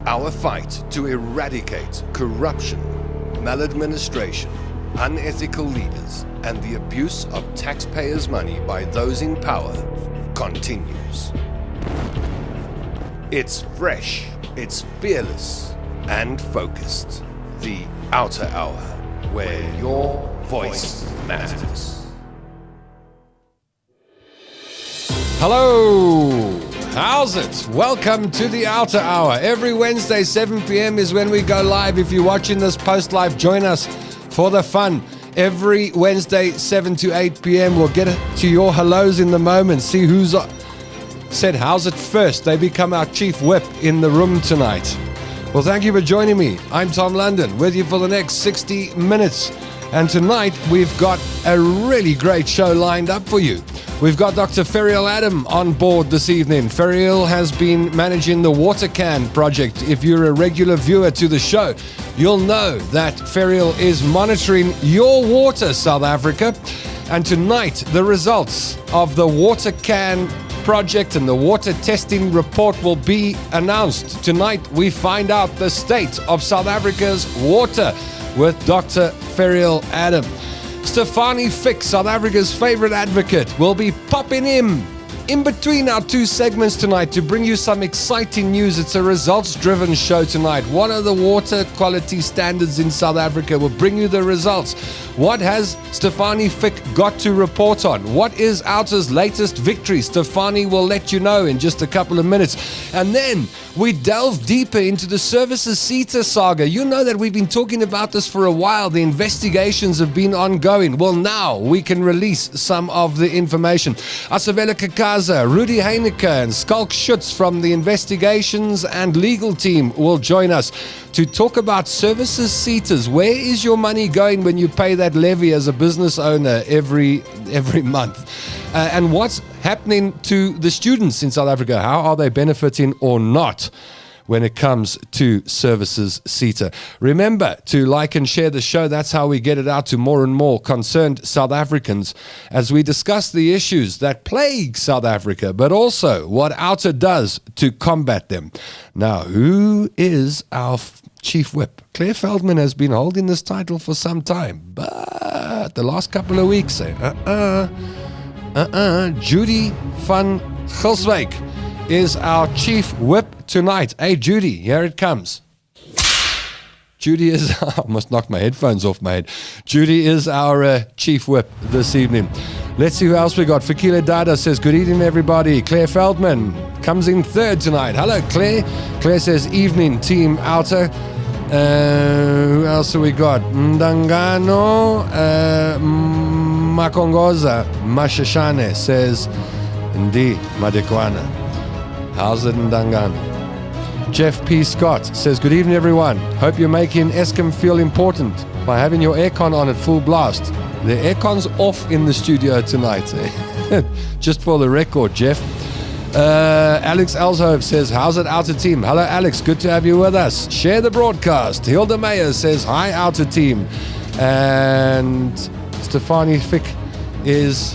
Our fight to eradicate corruption, maladministration, unethical leaders, and the abuse of taxpayers' money by those in power continues. It's fresh, it's fearless, and focused. The Outer Hour, where your voice matters. Hello, how's it? Welcome to the Outer Hour. Every Wednesday, 7 p.m. is when we go live. If you're watching this post-live, join us for the fun. Every Wednesday, 7 to 8 p.m. We'll get to your hellos in the moment. See who's said how's it first. They become our chief whip in the room tonight. Well, thank you for joining me. I'm Tom London, with you for the next 60 minutes. And tonight, we've got a really great show lined up for you. We've got Dr. Ferial Adam on board this evening. Ferial has been managing the Water Can project. If you're a regular viewer to the show, you'll know that Ferial is monitoring your water, South Africa. And tonight, the results of the Water Can project and the water testing report will be announced. Tonight, we find out the state of South Africa's water with Dr. Ferial Adam. Stefanie Fick, South Africa's favorite advocate, will be popping in between our two segments tonight to bring you some exciting news. It's a results-driven show tonight. What are the water quality standards in South Africa? We'll bring you the results. What has Stefanie Fick got to report on? What is Outer's latest victory? Stefanie will let you know in just a couple of minutes. And then we delve deeper into the Services Seta saga. You know that we've been talking about this for a while. The investigations have been ongoing. Well, now we can release some of the information. Asavela Kakaza, Rudy Heineke, and Skalk Schutz from the investigations and legal team will join us to talk about Services Setas. Where is your money going when you pay that levy as a business owner every month? And what's happening to the students in South Africa? How are they benefiting or not when it comes to Services Seta? Remember to like and share the show. That's how we get it out to more and more concerned South Africans as we discuss the issues that plague South Africa, but also what Outer does to combat them. Now, who is our chief whip? Claire Feldman has been holding this title for some time, but the last couple of weeks, Judy van Gilswyk is our chief whip tonight. Hey, Judy, here it comes. Judy is, I almost knocked my headphones off my head. Judy is our chief whip this evening. Let's see who else we got. Fakila Dada says, good evening, everybody. Claire Feldman comes in third tonight. Hello, Claire. Claire says, evening, team Outer. Who else have we got? Ndangano Makongoza Mashashane says, Ndi Madekwana. How's it in Ndangano? Jeff P. Scott says, good evening, everyone. Hope you're making Eskom feel important by having your aircon on at full blast. The aircon's off in the studio tonight. Just for the record, Jeff. Alex Elshove says, how's it, Outer team? Hello, Alex. Good to have you with us. Share the broadcast. Hilda Meyer says, hi, Outer team. And Stefanie Fick is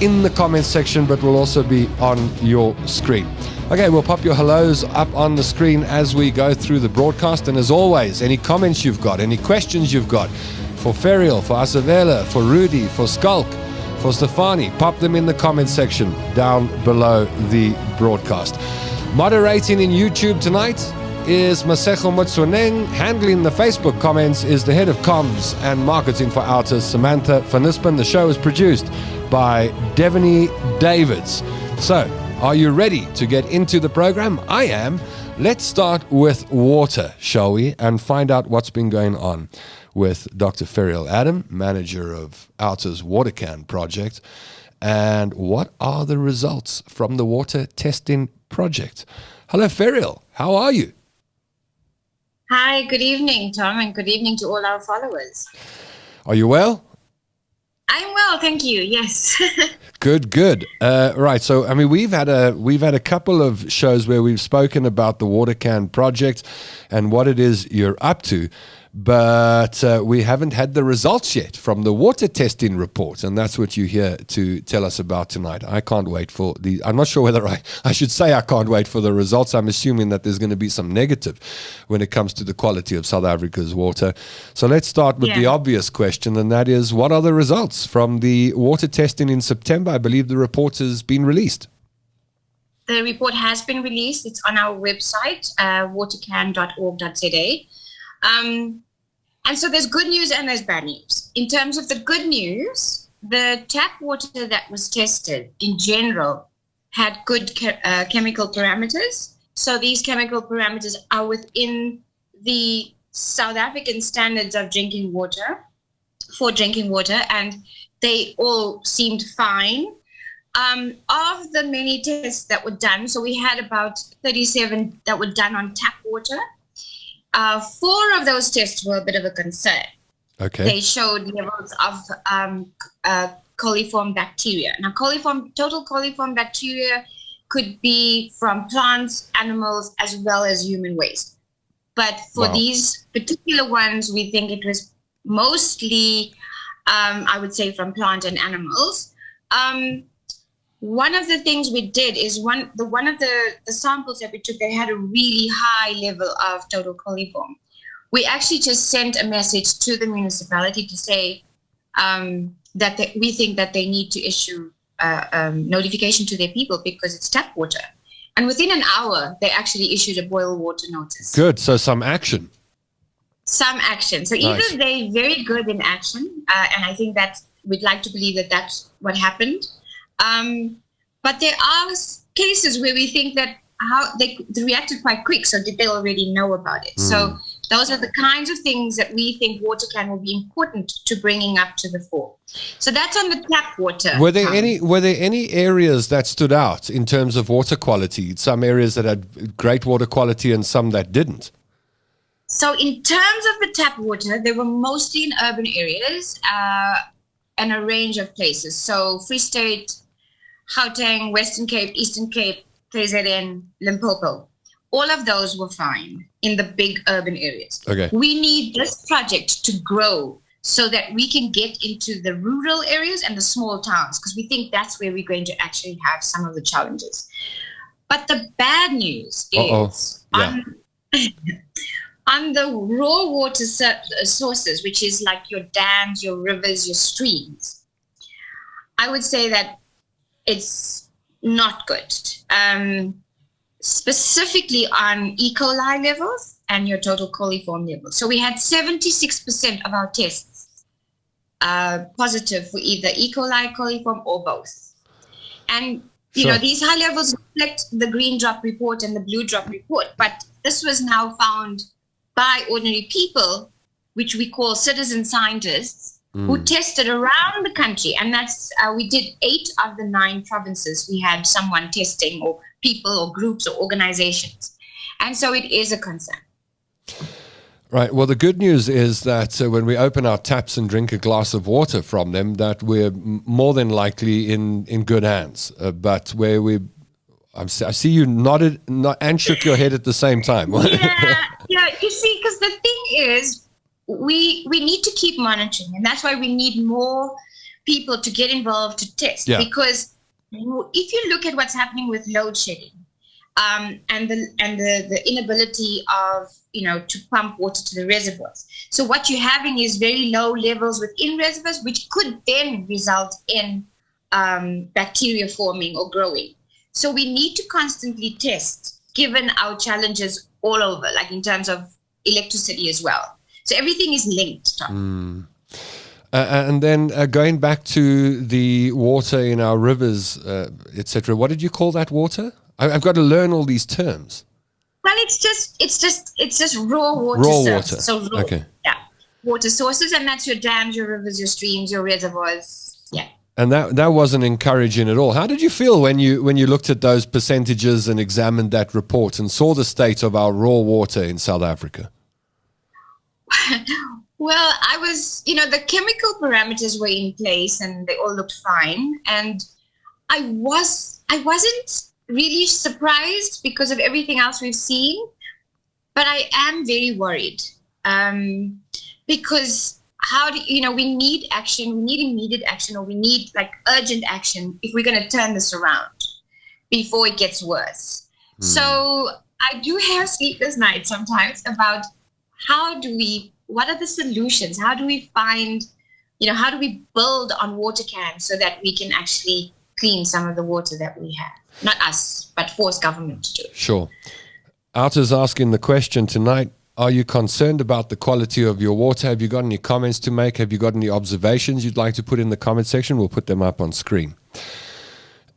in the comments section, but will also be on your screen. Okay, we'll pop your hellos up on the screen as we go through the broadcast. And as always, any comments you've got, any questions you've got for Ferial, for Asavela, for Rudy, for Skalk, for Stefanie, pop them in the comments section down below the broadcast. Moderating in YouTube tonight is Masego Motsoneng. Handling the Facebook comments is the head of comms and marketing for Outer, Samantha van Nispen. The show is produced by Devaney Davids. So, are you ready to get into the program? I am. Let's start with water, shall we, and find out what's been going on with Dr. Ferial Adam, manager of Outer's Water Can project, and what are the results from the water testing project. Hello, Ferial. How are you? Hi, good evening, Tom, and good evening to all our followers. Are you well? I'm well, thank you. Yes. Good. Right. So, I mean, we've had a couple of shows where we've spoken about the Water Can project and what it is you're up to. but we haven't had the results yet from the water testing report, and that's what you're here to tell us about tonight. I can't wait for the. I'm not sure whether I should say I can't wait for the results. I'm assuming that there's going to be some negative when it comes to the quality of South Africa's water. So let's start with the obvious question, and that is, what are the results from the water testing in September? I believe the report has been released. The report has been released. It's on our website, watercan.org.za. And so there's good news and there's bad news. In terms of the good news, the tap water that was tested in general had good chemical parameters. So these chemical parameters are within the South African standards of drinking water, for drinking water, and they all seemed fine. Of the many tests that were done, so we had about 37 that were done on tap water. 4 of those tests were a bit of a concern. Okay. They showed levels of coliform bacteria. Now, total coliform bacteria could be from plants, animals, as well as human waste. But for these particular ones, we think it was mostly, I would say, from plant and animals. One of the things we did is one of the samples that we took, they had a really high level of total coliform. We actually just sent a message to the municipality to say that we think that they need to issue notification to their people because it's tap water. And within an hour, they actually issued a boil water notice. Good. So some action. Some action. So either they're very good in action, and I think that we'd like to believe that that's what happened. But there are cases where we think that how they reacted quite quick. So did they already know about it? So those are the kinds of things that we think WaterCan will be important to bringing up to the fore. So that's on the tap water. Were there any areas that stood out in terms of water quality? Some areas that had great water quality and some that didn't? So in terms of the tap water, they were mostly in urban areas and a range of places. So Free State, Gauteng, Western Cape, Eastern Cape, KZN, Limpopo. All of those were fine in the big urban areas. Okay. We need this project to grow so that we can get into the rural areas and the small towns, because we think that's where we're going to actually have some of the challenges. But the bad news is on the raw water sources, which is like your dams, your rivers, your streams, I would say that it's not good. Specifically on E. coli levels and your total coliform levels. So we had 76% of our tests positive for either E. coli, coliform, or both. And, you know, these high levels reflect the green drop report and the blue drop report, but this was now found by ordinary people, which we call citizen scientists, who tested around the country. And that's, we did 8 of the 9 provinces. We had someone testing, or people or groups or organizations. And so it is a concern. Right. Well, the good news is that when we open our taps and drink a glass of water from them, that we're more than likely in good hands. But where I see you nodded and shook your head at the same time. Yeah. You see, because the thing is, we need to keep monitoring, and that's why we need more people to get involved to test. Yeah. Because if you look at what's happening with load shedding, and the inability of to pump water to the reservoirs, so what you're having is very low levels within reservoirs, which could then result in bacteria forming or growing. So we need to constantly test, given our challenges all over, like in terms of electricity as well. So everything is linked, Tom. And then going back to the water in our rivers, etc. What did you call that water? I've got to learn all these terms. Well, it's just raw water. Raw water. So water sources, and that's your dams, your rivers, your streams, your reservoirs. Yeah. And that wasn't encouraging at all. How did you feel when you looked at those percentages and examined that report and saw the state of our raw water in South Africa? Well, I was, the chemical parameters were in place and they all looked fine. And I wasn't really surprised because of everything else we've seen, but I am very worried. because we need action, we need immediate action, or we need like urgent action if we're going to turn this around before it gets worse. So I do have sleepless nights sometimes about what are the solutions? How do we find, how do we build on water cans so that we can actually clean some of the water that we have? Not us, but force government to do it. Sure. Outer's asking the question tonight, are you concerned about the quality of your water? Have you got any comments to make? Have you got any observations you'd like to put in the comment section? We'll put them up on screen.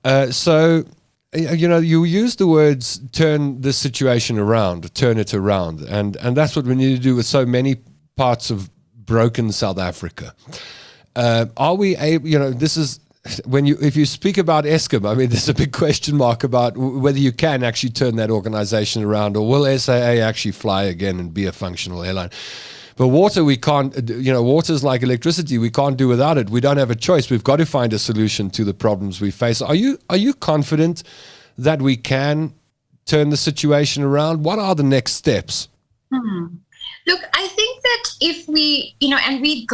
So, you use the words turn the situation around, turn it around. And that's what we need to do with so many parts of broken South Africa. Are we able, this is, if you speak about Eskom, I mean, there's a big question mark about whether you can actually turn that organization around, or will SAA actually fly again and be a functional airline? But water, we can't, water's like electricity. We can't do without it. We don't have a choice. We've got to find a solution to the problems we face. Are you confident that we can turn the situation around? What are the next steps? Look, I think that if we, and we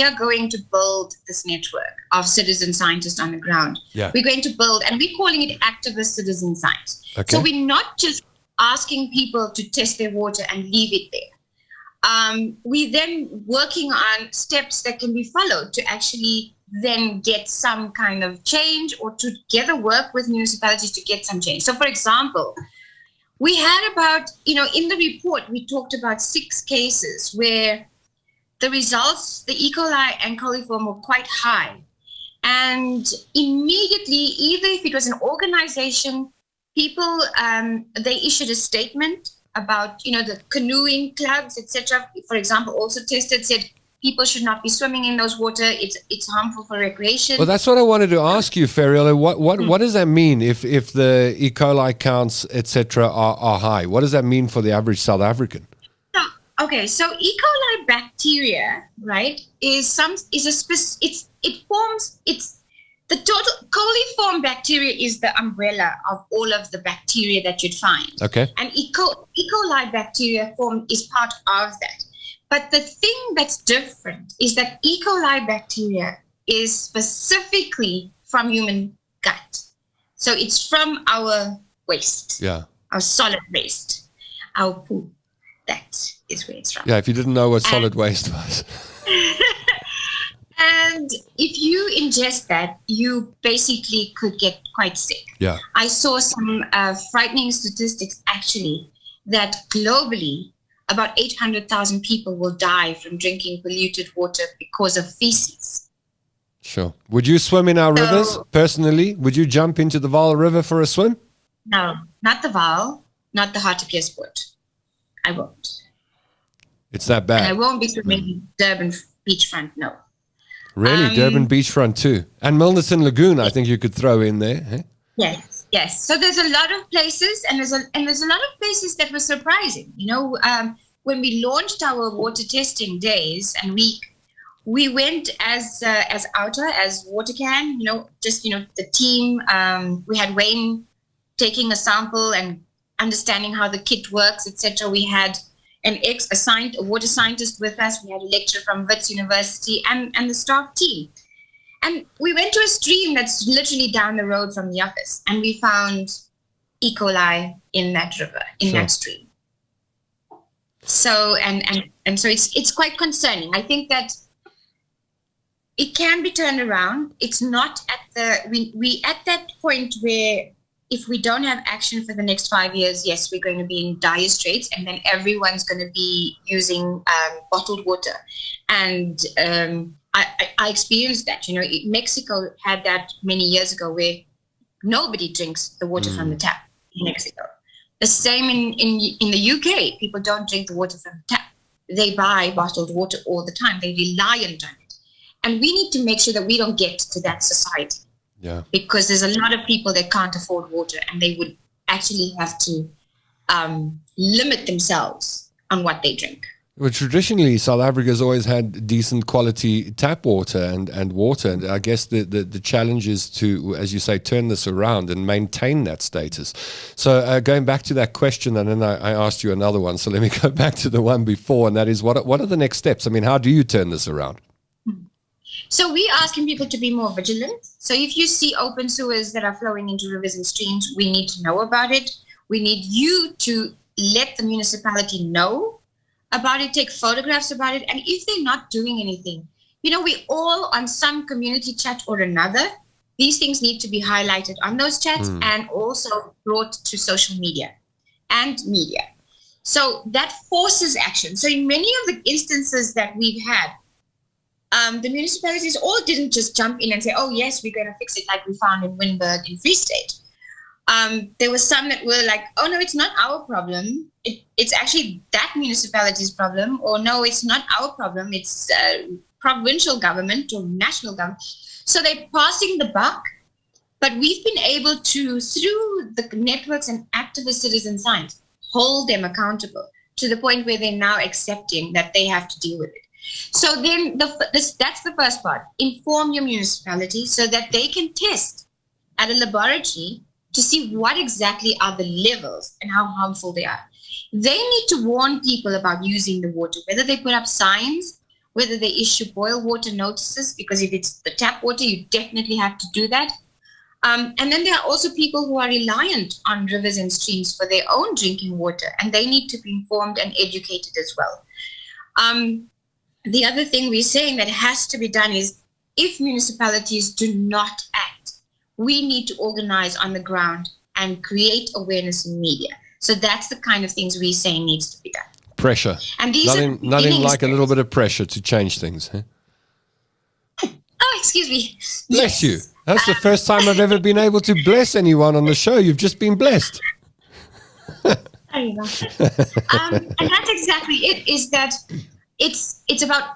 are going to build this network of citizen scientists on the ground. Yeah. We're going to build, and we're calling it activist citizen science. Okay. So we're not just asking people to test their water and leave it there. We're then working on steps that can be followed to actually then get some kind of change, or together work with municipalities to get some change. So, for example, we had about, in the report, we talked about 6 cases where the results, the E. coli and coliform, were quite high. And immediately, either if it was an organization, people, they issued a statement about, the canoeing clubs, etc. For example, also tested, said people should not be swimming in those water. It's harmful for recreation. Well, that's what I wanted to ask you, Ferriola. What does that mean if the E. coli counts, etc., are high? What does that mean for the average South African? So E. coli bacteria, right, the total coliform bacteria is the umbrella of all of the bacteria that you'd find. Okay. And E. coli bacteria form is part of that. But the thing that's different is that E. coli bacteria is specifically from human gut. So it's from our waste, our solid waste, our poo. That is where it's from. Yeah, if you didn't know what solid waste was. And if you ingest that, you basically could get quite sick. Yeah. I saw some frightening statistics, actually, that globally, about 800,000 people will die from drinking polluted water because of feces. Sure. Would you swim in our rivers, personally? Would you jump into the Vaal River for a swim? No, not the Vaal, not the Hartbeespoort. I won't. It's that bad. And I won't be swimming Durban beachfront, no. Really? Durban beachfront too? And Milnerton Lagoon, I think you could throw in there. Eh? Yes. So there's a lot of places, and there's a lot of places that were surprising. When we launched our water testing days and week, we went as Outer, as Watercan. The team. We had Wayne taking a sample and understanding how the kit works, etc. We had a water scientist with us. We had a lecturer from Wits University and the staff team. And we went to a stream that's literally down the road from the office, and we found E. coli in that river, that stream. So and so it's quite concerning. I think that it can be turned around. It's not at we at that point where if we don't have action for the next 5 years, yes, we're going to be in dire straits, and then everyone's going to be using bottled water. And I experienced that. Mexico had that many years ago, where nobody drinks the water from the tap in Mexico. The same in the UK. People don't drink the water from the tap. They buy bottled water all the time. They rely on it. And we need to make sure that we don't get to that society. Yeah. Because there's a lot of people that can't afford water, and they would actually have to limit themselves on what they drink. Well, traditionally, South Africa's always had decent quality tap water and water. And I guess the challenge is to, as you say, turn this around and maintain that status. So going back to that question, and then I asked you another one. So let me go back to the one before, and that is, what are the next steps? I mean, how do you turn this around? So we're asking people to be more vigilant. So if you see open sewers that are flowing into rivers and streams, we need to know about it. We need you to let the municipality know about it, take photographs about it. And if they're not doing anything, we all on some community chat or another, these things need to be highlighted on those chats and also brought to social media and media. So that forces action. So in many of the instances that we've had, the municipalities all didn't just jump in and say, oh, yes, we're going to fix it like we found in Winburg in Free State. There were some that were like, oh, no, it's not our problem. It's actually that municipality's problem. Or no, it's not our problem. It's provincial government or national government. So they're passing the buck. But we've been able to, through the networks and activist citizen science, hold them accountable to the point where they're now accepting that they have to deal with it. So then that's the first part. Inform your municipality so that they can test at a laboratory to see what exactly are the levels and how harmful they are. They need to warn people about using the water, whether they put up signs, whether they issue boil water notices, because if it's the tap water, you definitely have to do that. And then there are also people who are reliant on rivers and streams for their own drinking water, and they need to be informed and educated as well. The other thing we're saying that has to be done is, if municipalities do not act, we need to organize on the ground and create awareness in media. So that's the kind of things we're saying needs to be done. Pressure. And these nothing like a little bit of pressure to change things. Huh? Oh, excuse me. Bless you. That's the first time I've ever been able to bless anyone on the show. You've just been blessed. There you go. And that's exactly it, is that it's about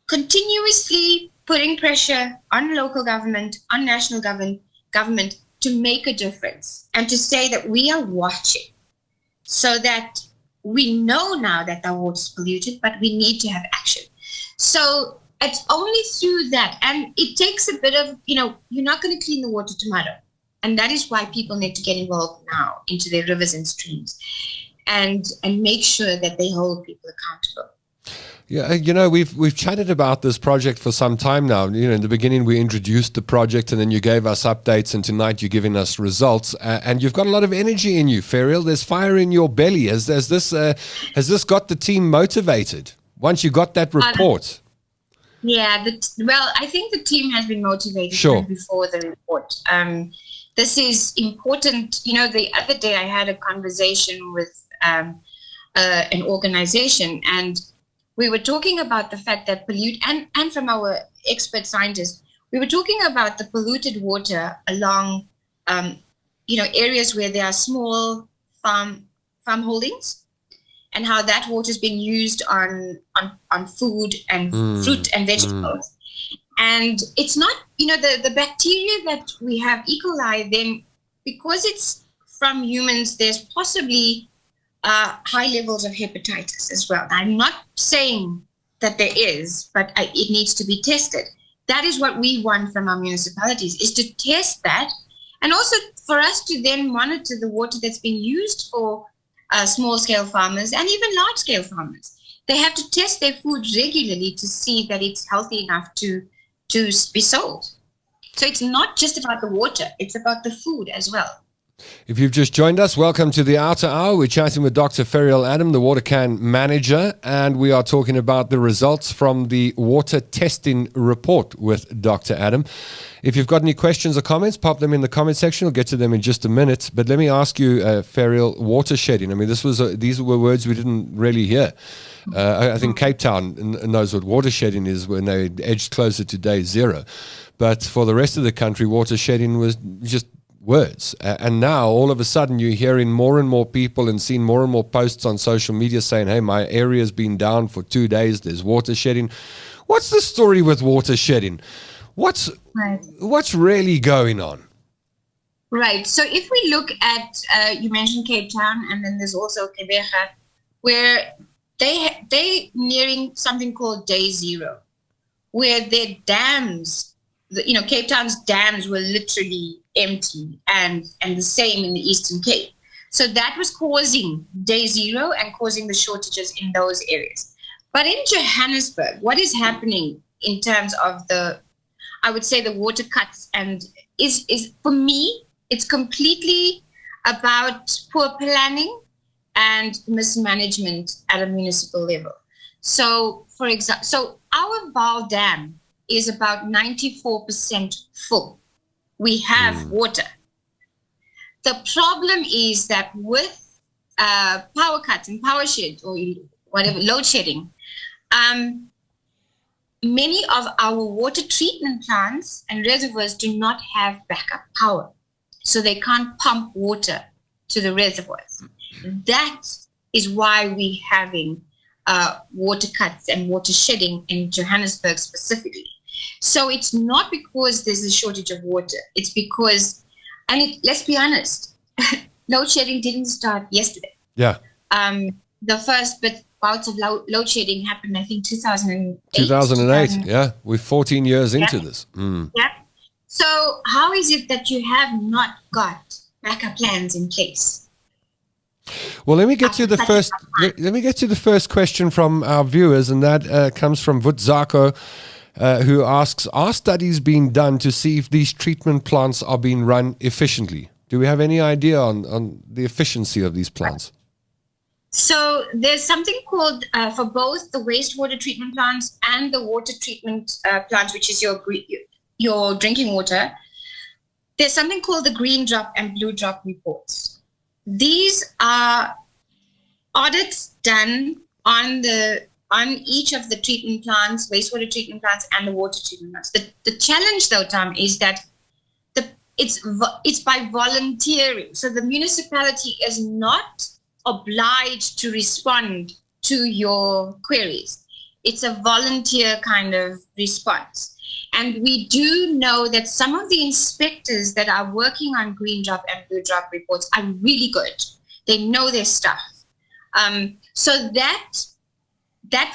continuously putting pressure on local government, on national government to make a difference and to say that we are watching, so that we know now that the water is polluted, but we need to have action. So it's only through that, and it takes a bit of, you're not going to clean the water tomorrow. And that is why people need to get involved now into their rivers and streams and make sure that they hold people accountable. Yeah, we've chatted about this project for some time now. In the beginning we introduced the project, and then you gave us updates, and tonight you're giving us results. And you've got a lot of energy in you, Ferial. There's fire in your belly. Has this got the team motivated once you got that report? I think the team has been motivated before the report. This is important. The other day I had a conversation with an organization, and we were talking about the fact that and from our expert scientists, we were talking about the polluted water along, areas where there are small farm holdings, and how that water is being used on food and fruit and vegetables. And it's not, the bacteria that we have, E. coli, then because it's from humans, there's possibly high levels of hepatitis as well. I'm not saying that there is, but it needs to be tested. That is what we want from our municipalities, is to test that, and also for us to then monitor the water that's being used for small-scale farmers and even large-scale farmers. They have to test their food regularly to see that it's healthy enough to be sold. So it's not just about the water, it's about the food as well. If you've just joined us, welcome to the Outer Hour. We're chatting with Dr. Ferial Adam, the water can manager, and we are talking about the results from the water testing report with Dr. Adam. If you've got any questions or comments, pop them in the comment section. We'll get to them in just a minute. But let me ask you, Ferial, water shedding. I mean, these were words we didn't really hear. I think Cape Town knows what water shedding is when they edged closer to day zero. But for the rest of the country, water shedding was just words. And now all of a sudden you're hearing more and more people and seeing more and more posts on social media saying, hey, my area's been down for 2 days, there's water shedding. What's the story with water shedding? What's really going on? Right. So if we look at, you mentioned Cape Town, and then there's also Quebec, where they nearing something called day zero, where their dams, Cape Town's dams were literally empty, and the same in the Eastern Cape. So that was causing day zero and causing the shortages in those areas. But in Johannesburg, what is happening in terms of I would say the water cuts, and is for me, it's completely about poor planning and mismanagement at a municipal level. So, for example, our Vaal Dam is about 94% full. We have water. The problem is that with power cuts and power shed or whatever, load shedding, many of our water treatment plants and reservoirs do not have backup power. So they can't pump water to the reservoirs. That is why we're having water cuts and water shedding in Johannesburg specifically. So it's not because there's a shortage of water. It's because, let's be honest, load shedding didn't start yesterday. Yeah. The first bouts of load shedding happened, I think, 2008. 2008, yeah. We're 14 years into this. Yeah. So how is it that you have not got backup plans in place? Well, let me get to the first. Let me get to the first question from our viewers, and that comes from Vutzako, who asks: are studies being done to see if these treatment plants are being run efficiently? Do we have any idea on the efficiency of these plants? So there's something called, for both the wastewater treatment plants and the water treatment plants, which is your drinking water, there's something called the green drop and blue drop reports. These are audits done on each of the treatment plants, wastewater treatment plants and the water treatment plants. The challenge, though, Tom, is that it's by volunteering. So the municipality is not obliged to respond to your queries. It's a volunteer kind of response. And we do know that some of the inspectors that are working on green drop and blue drop reports are really good. They know their stuff. So that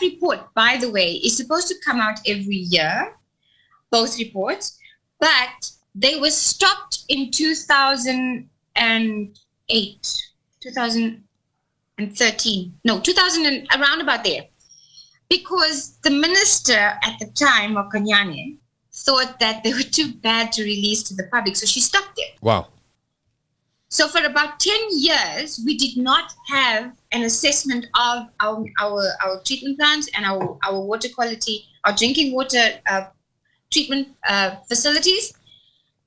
report, by the way, is supposed to come out every year, both reports, but they were stopped in 2008, 2013, around about there, because the minister at the time, Okanyane, thought that they were too bad to release to the public, so she stopped it. Wow. So for about 10 years, we did not have an assessment of our treatment plants and our water quality, our drinking water treatment facilities.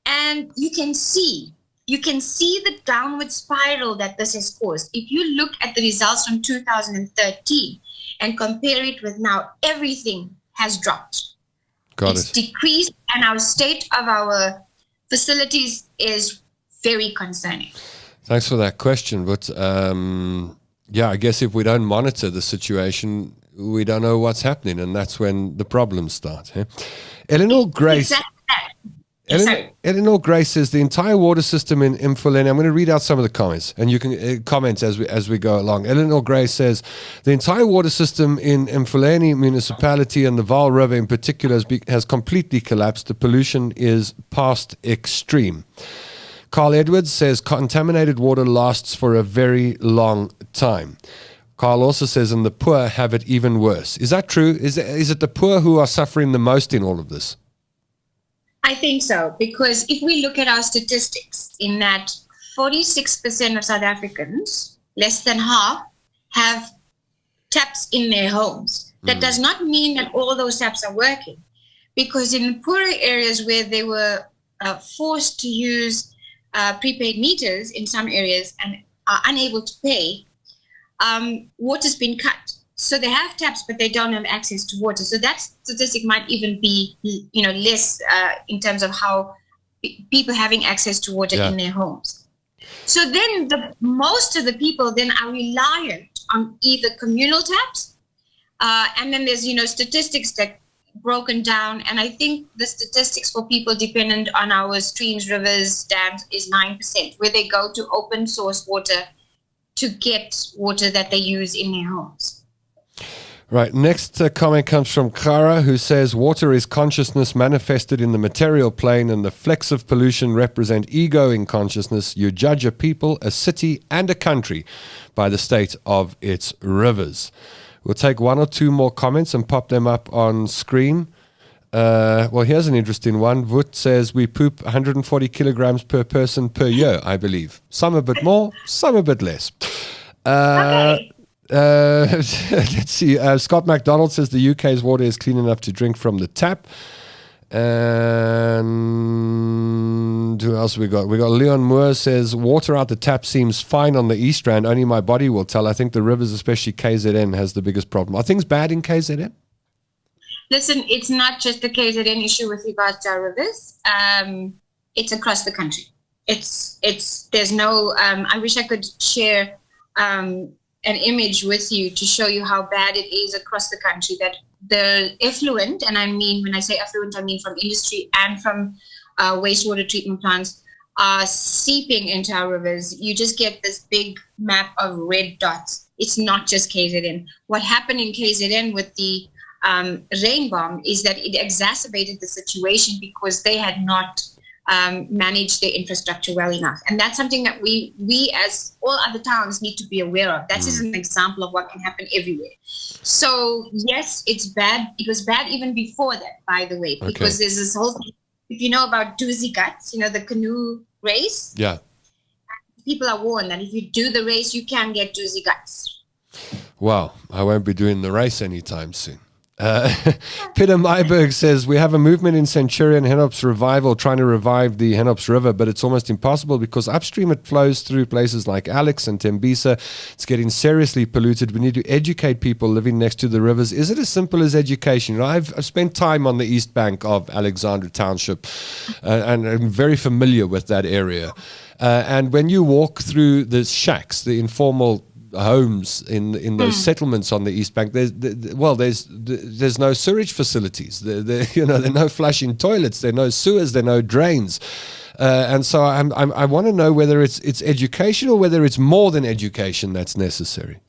And you can see the downward spiral that this has caused. If you look at the results from 2013 and compare it with now, everything has dropped. It's decreased, and our state of our facilities is very concerning. Thanks for that question. But I guess if we don't monitor the situation, we don't know what's happening, and that's when the problems start. Eleanor Grace. Exactly. Eleanor Grace says the entire water system in Mfuleni. I'm going to read out some of the comments, and you can comment as we go along. Eleanor Grace says the entire water system in Mfuleni municipality and the Vaal River in particular has completely collapsed. The pollution is past extreme. Carl Edwards says contaminated water lasts for a very long time. Carl also says, and the poor have it even worse. Is that true? Is it the poor who are suffering the most in all of this? I think so, because if we look at our statistics, in that 46% of South Africans, less than half, have taps in their homes. That does not mean that all those taps are working, because in poorer areas where they were forced to use prepaid meters in some areas and are unable to pay, water's been cut. So they have taps, but they don't have access to water. So that statistic might even be, less in terms of how people having access to water in their homes. So then most of the people then are reliant on either communal taps, and then there's, statistics that broken down. And I think the statistics for people dependent on our streams, rivers, dams is 9%, where they go to open source water to get water that they use in their homes. Right, next comment comes from Kara, who says, water is consciousness manifested in the material plane, and the flecks of pollution represent ego in consciousness. You judge a people, a city, and a country by the state of its rivers. We'll take one or two more comments and pop them up on screen. Well, here's an interesting one. Vut says, we poop 140 kilograms per person per year, I believe. Some a bit more, some a bit less. Okay. Let's see. Scott MacDonald says the UK's water is clean enough to drink from the tap. And who else we got? We got Leon Moore says water out the tap seems fine on the East Rand. Only my body will tell. I think the rivers, especially KZN, has the biggest problem. Are things bad in KZN? Listen, it's not just the KZN issue with regards to our rivers. It's across the country. There's no. I wish I could share an image with you to show you how bad it is across the country, that the effluent, and I mean, when I say effluent, I mean from industry and from wastewater treatment plants, are seeping into our rivers. You just get this big map of red dots. It's not just KZN. What happened in KZN with the rain bomb is that it exacerbated the situation because they had not manage their infrastructure well enough. And that's something that we as all other towns need to be aware of. That is an example of what can happen everywhere. So yes, it's bad. It was bad even before that, by the way, because there's this whole thing. If you know about doozy guts, the canoe race. Yeah. People are warned that if you do the race, you can get doozy guts. Well, I won't be doing the race anytime soon. Peter Myberg says, we have a movement in Centurion Henops revival trying to revive the Henops River, but it's almost impossible because upstream it flows through places like Alex and Tembisa. It's getting seriously polluted. We need to educate people living next to the rivers. Is it as simple as education? I've spent time on the east bank of Alexandra Township and I'm very familiar with that area. And when you walk through the shacks, the informal homes in those settlements on the East Bank, there's no sewage facilities. There are no flushing toilets. There are no sewers. There are no drains. And so I want to know whether it's education or whether it's more than education that's necessary.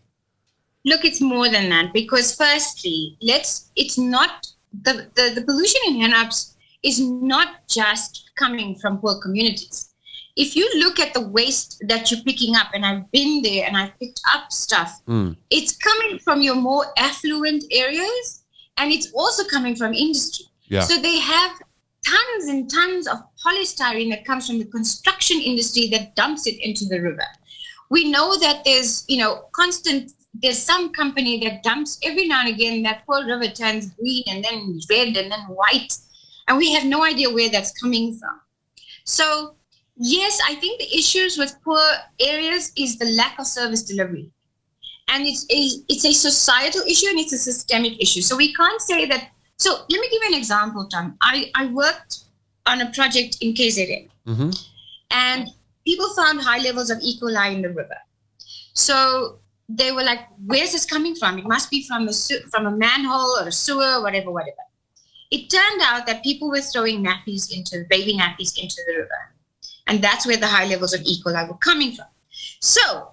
Look, it's more than that, because firstly, it's not the pollution in Henops is not just coming from poor communities. If you look at the waste that you're picking up, and I've been there and I've picked up stuff, it's coming from your more affluent areas, and it's also coming from industry. Yeah. So they have tons and tons of polystyrene that comes from the construction industry that dumps it into the river. We know that there's some company that dumps every now and again, that poor river turns green and then red and then white, and we have no idea where that's coming from. So yes, I think the issues with poor areas is the lack of service delivery. And it's a societal issue and it's a systemic issue. So we can't say that. So let me give you an example, Tom. I worked on a project in KZN, and people found high levels of E. coli in the river. So they were like, where's this coming from? It must be from a manhole or a sewer, whatever. It turned out that people were throwing baby nappies into the river. And that's where the high levels of E. coli were coming from. So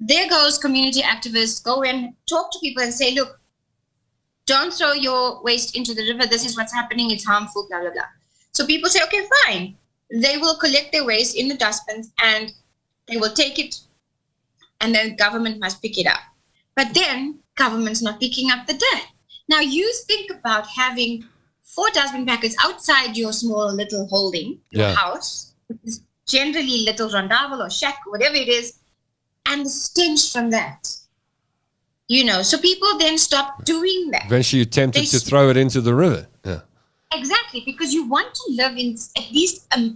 there goes community activists, go and talk to people and say, look, don't throw your waste into the river. This is what's happening. It's harmful, blah, blah, blah. So people say, okay, fine. They will collect their waste in the dustbins and they will take it, and then government must pick it up. But then government's not picking up the dirt. Now you think about having 4 dustbin packets outside your small little holding, your house, generally little rondavel or shack, whatever it is, and the stench from that. So people then stop doing that. Eventually you're tempted to throw it into the river. Yeah. Exactly, because you want to live in at least a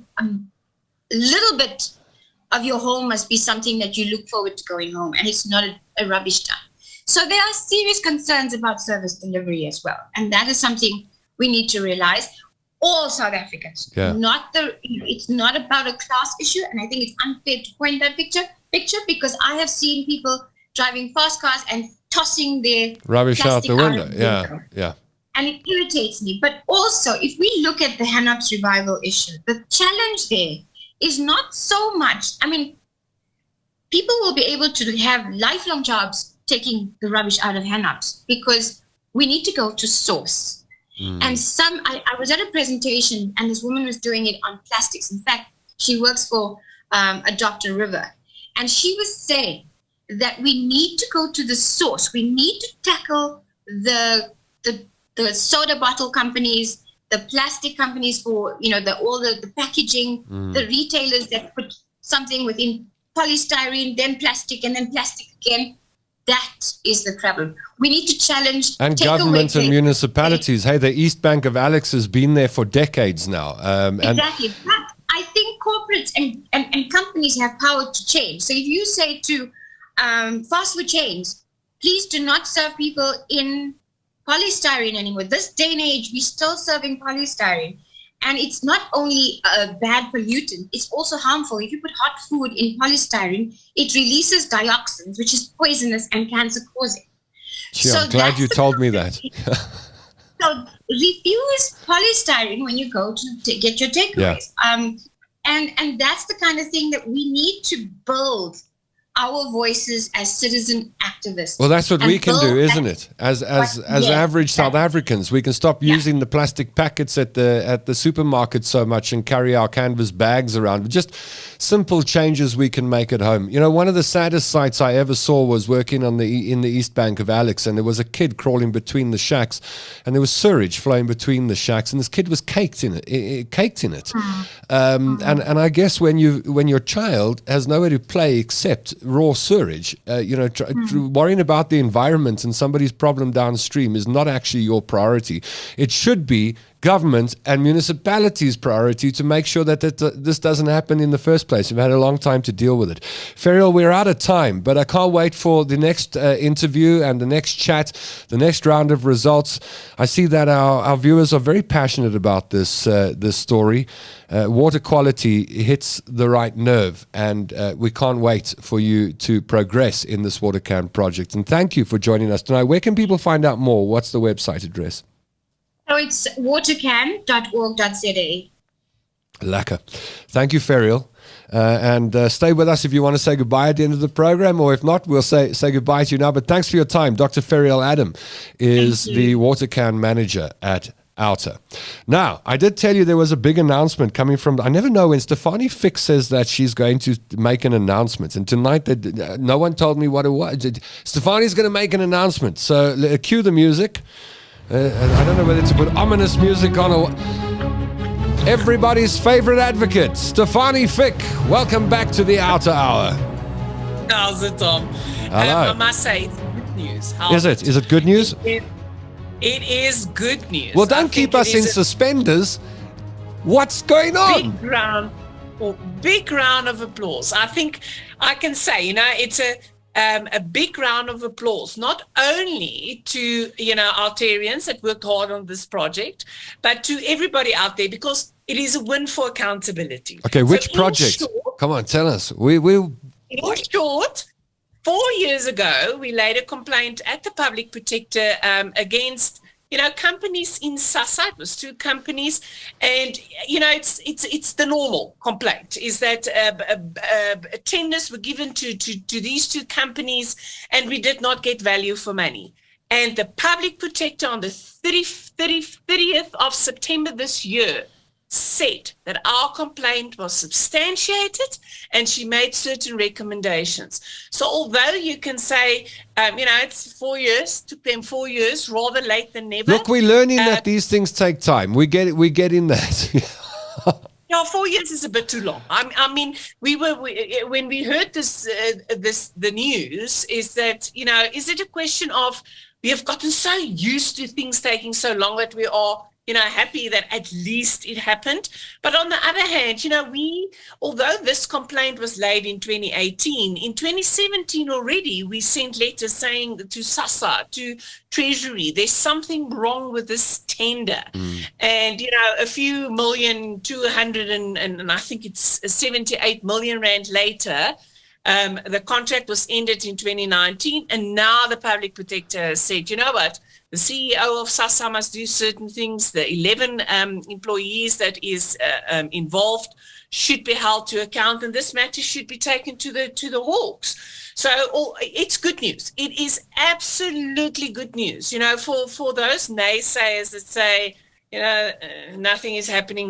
little bit of your home must be something that you look forward to going home, and it's not a rubbish dump. So there are serious concerns about service delivery as well, and that is something we need to realize. All South Africans, it's not about a class issue, and I think it's unfair to point that picture because I have seen people driving fast cars and tossing their rubbish out the window. Yeah. And it irritates me. But also, if we look at the Henops revival issue, the challenge there is not so much. I mean, people will be able to have lifelong jobs taking the rubbish out of handouts, because we need to go to source. And I was at a presentation, and this woman was doing it on plastics. In fact, she works for a Dr. River, and she was saying that we need to go to the source. We need to tackle the soda bottle companies, the plastic companies for all the packaging, the retailers that put something within polystyrene, then plastic, and then plastic again. That is the problem. We need to challenge and governments and municipalities. Hey, the East Bank of Alex has been there for decades now. Exactly. But I think corporates and companies have power to change. So if you say to fast food chains, please do not serve people in polystyrene anymore. This day and age, we're still serving polystyrene. And it's not only a bad pollutant, it's also harmful. If you put hot food in polystyrene, it releases dioxins, which is poisonous and cancer-causing. Sure, I'm glad you told me that. So refuse polystyrene when you go to get your takeaways. Yeah. And that's the kind of thing that we need to build our voices as citizen activists. Well, that's what we can do, isn't it? As average South Africans, we can stop using the plastic packets at the supermarket so much and carry our canvas bags around. Just simple changes we can make at home. You know, one of the saddest sights I ever saw was working in the East Bank of Alex, and there was a kid crawling between the shacks, and there was sewage flowing between the shacks, and this kid was caked in it. And I guess when your child has nowhere to play except raw sewage, worrying about the environment and somebody's problem downstream is not actually your priority. It should be government and municipalities' priority to make sure that this doesn't happen in the first place. We've had a long time to deal with it. Ferial, we're out of time, but I can't wait for the next interview and the next chat, the next round of results. I see that our viewers are very passionate about this story. Water quality hits the right nerve, and we can't wait for you to progress in this water can project. And thank you for joining us tonight. Where can people find out more? What's the website address? So it's watercan.org.za. Lekker. Thank you, Ferial. And stay with us if you want to say goodbye at the end of the program, or if not, we'll say goodbye to you now. But thanks for your time. Dr. Ferial Adam is the water can manager at Outer. Now, I did tell you there was a big announcement coming from, I never know when Stefanie Fix says that she's going to make an announcement. And tonight, no one told me what it was. Stefanie's going to make an announcement. So cue the music. I don't know whether to put ominous music on or everybody's favorite advocate, Stefanie Fick. Welcome back to the Outer Hour. How's it, Tom? Hello. I must say, it's good news. Is it good news? It is good news. Well, don't keep us in suspenders. What's going on? Big round of applause. I think I can say, it's a big round of applause, not only to, Altarians that worked hard on this project, but to everybody out there, because it is a win for accountability. Okay, which project? Come on, tell us. In short, 4 years ago, we laid a complaint at the Public Protector against companies in SASA. It was 2 companies, and it's the normal complaint is that tenders were given to these 2 companies, and we did not get value for money. And the Public Protector on the 30th of September this year said that our complaint was substantiated, and she made certain recommendations. So although you can say, it's 4 years, took them 4 years, rather late than never. Look, we're learning that these things take time. We get in that. 4 years is a bit too long. I mean, when we heard the news, is that, is it a question of we have gotten so used to things taking so long that we are happy that at least it happened. But on the other hand, although this complaint was laid in 2018, in 2017 already, we sent letters saying to SASA, to Treasury, there's something wrong with this tender. And, a few million, 200 and I think it's 78 million rand later, the contract was ended in 2019. And now the Public Protector has said, you know what? The CEO of SASA must do certain things. The 11 employees that is involved should be held to account, and this matter should be taken to the Hawks. So it's good news. It is absolutely good news, for those naysayers that say, nothing is happening.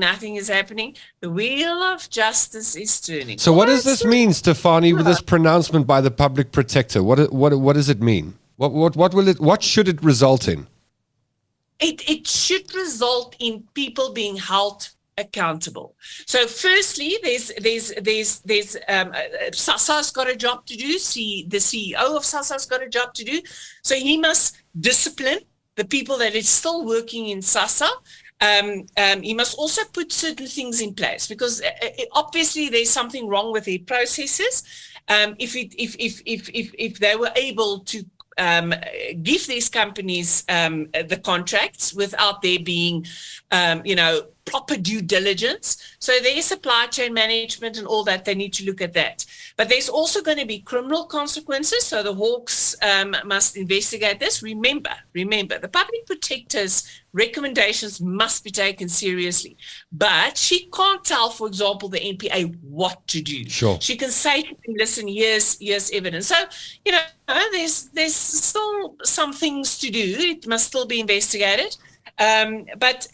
The wheel of justice is turning. So what does this mean, Stefanie, with this pronouncement by the public protector? What does it mean? What should it result in? It should result in people being held accountable. So firstly, there's SASSA's got a job to do. The CEO of SASSA's got a job to do. So he must discipline the people that is still working in SASSA. He must also put certain things in place, because obviously there's something wrong with their processes. If they were able to give these companies the contracts without there being, proper due diligence. So their supply chain management and all that, they need to look at that. But there's also going to be criminal consequences. So the Hawks must investigate this. Remember, the public protector's recommendations must be taken seriously. But she can't tell, for example, the NPA what to do. Sure. She can say to them, listen, here's evidence. So, there's still some things to do. It must still be investigated. But,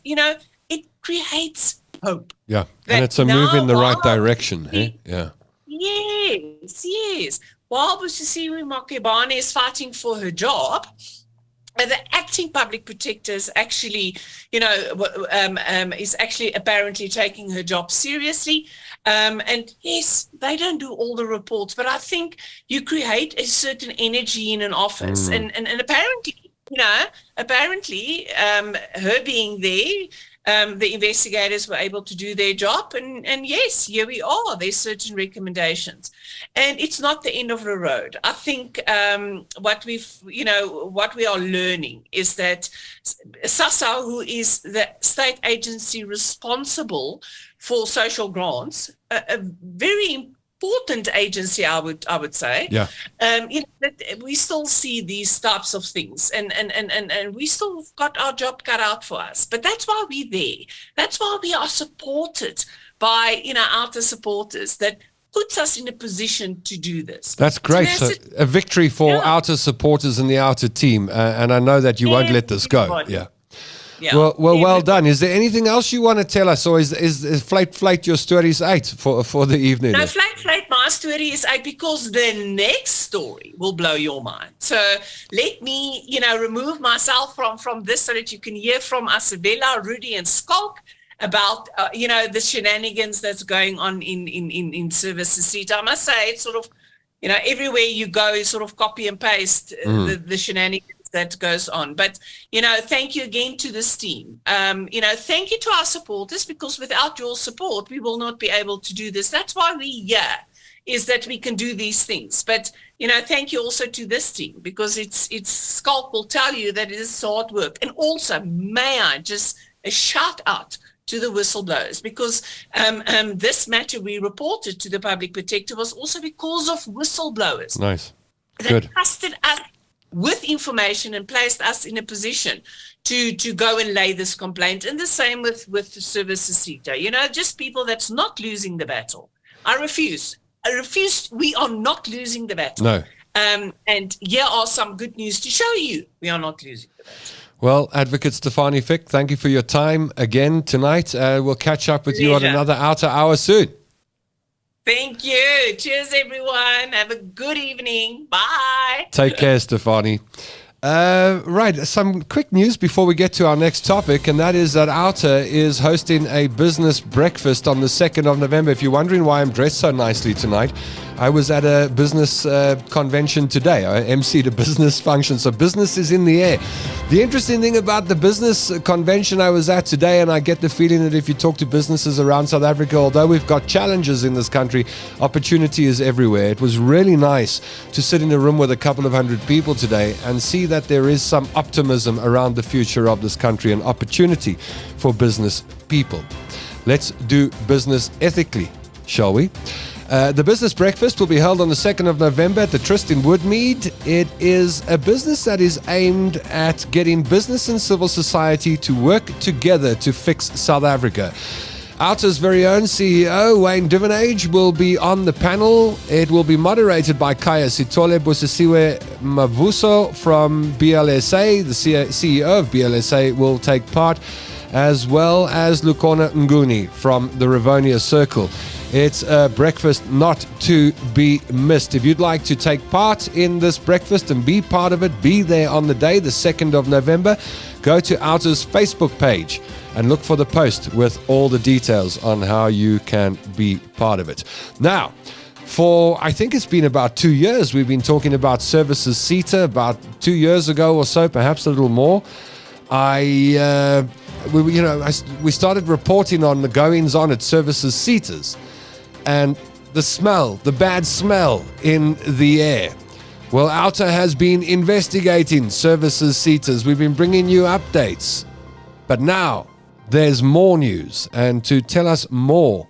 it creates hope. Yeah, and it's a move in the right direction. Yeah. Yes. While Busisiwe Makebane is fighting for her job, the acting public protector is actually, is actually apparently taking her job seriously. And yes, they don't do all the reports, but I think you create a certain energy in an office. And apparently, her being there, the investigators were able to do their job, and yes, here we are. There's certain recommendations, and it's not the end of the road. I think what we are learning is that SASSA, who is the state agency responsible for social grants, a very important agency, I would say. Yeah. That we still see these types of things, and we still got our job cut out for us. But that's why we're there. That's why we are supported by outer supporters that puts us in a position to do this. That's great. So a victory for outer supporters and the outer team, and I know that you won't let this go. Yeah. Yeah. Well done. Is there anything else you want to tell us, or is Flate your stories 8 for the evening? No, Flate, my story is 8 because the next story will blow your mind. So let me, remove myself from this so that you can hear from Isabella, Rudy, and Skulk about, the shenanigans that's going on in Services Seta. I must say, it's sort of, everywhere you go is sort of copy and paste the shenanigans that goes on. But, thank you again to this team. Thank you to our supporters, because without your support, we will not be able to do this. That's why we're here, is that we can do these things. But, thank you also to this team, because it's Skulk will tell you that it is hard work. And also, may I just a shout out to the whistleblowers, because this matter we reported to the public protector was also because of whistleblowers. Nice. Good. They trusted us with information and placed us in a position to go and lay this complaint. And the same with the Services Seta, just people that's not losing the battle. I refuse. We are not losing the battle. No. And here are some good news to show you we are not losing the battle. Well, Advocate Stefanie Fick, thank you for your time again tonight. We'll catch up with you on another outer hour soon. Thank you. Cheers, everyone. Have a good evening. Bye. Take care, Stefanie. Right, some quick news before we get to our next topic, and that is that Outer is hosting a business breakfast on the 2nd of November. If you're wondering why I'm dressed so nicely tonight, I was at a business convention today. I emceed a business function, so business is in the air. The interesting thing about the business convention I was at today, and I get the feeling that if you talk to businesses around South Africa, although we've got challenges in this country, opportunity is everywhere. It was really nice to sit in a room with a couple of hundred people today and see that there is some optimism around the future of this country and opportunity for business people. Let's do business ethically, shall we? The business breakfast will be held on the 2nd of November at the Tryst in Woodmead. It is a business that is aimed at getting business and civil society to work together to fix South Africa. Outer's very own CEO, Wayne Divenage, will be on the panel. It will be moderated by Kaya Sitole Busisiwe Mavuso from BLSA. The CEO of BLSA will take part, as well as Lukona Nguni from the Rivonia Circle. It's a breakfast not to be missed. If you'd like to take part in this breakfast and be part of it, be there on the day, the 2nd of November, go to Outer's Facebook page and look for the post with all the details on how you can be part of it. Now, I think it's been about 2 years, we've been talking about Services Seta. About 2 years ago or so, perhaps a little more, we started reporting on the goings-on at Services Setas and the bad smell in the air. Well, Outer has been investigating Services Setas. We've been bringing you updates. But now there's more news. And to tell us more